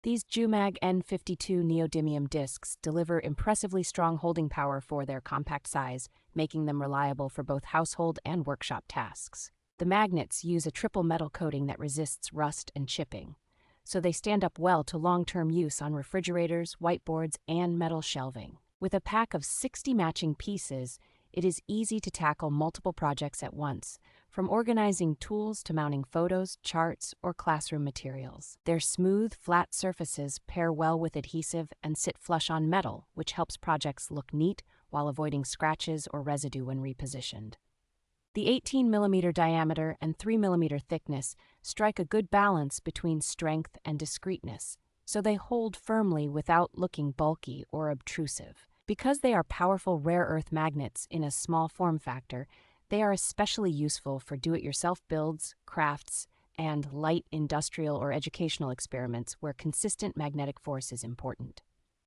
These JIUMAG N52 Neodymium discs deliver impressively strong holding power for their compact size, making them reliable for both household and workshop tasks. The magnets use a triple metal coating that resists rust and chipping, so they stand up well to long-term use on refrigerators, whiteboards, and metal shelving. With a pack of 60 matching pieces, it is easy to tackle multiple projects at once, from organizing tools to mounting photos, charts, or classroom materials. Their smooth, flat surfaces pair well with adhesive and sit flush on metal, which helps projects look neat while avoiding scratches or residue when repositioned. The 18mm diameter and 3mm thickness strike a good balance between strength and discreteness, so they hold firmly without looking bulky or obtrusive. Because they are powerful rare earth magnets in a small form factor, they are especially useful for do-it-yourself builds, crafts, and light industrial or educational experiments where consistent magnetic force is important.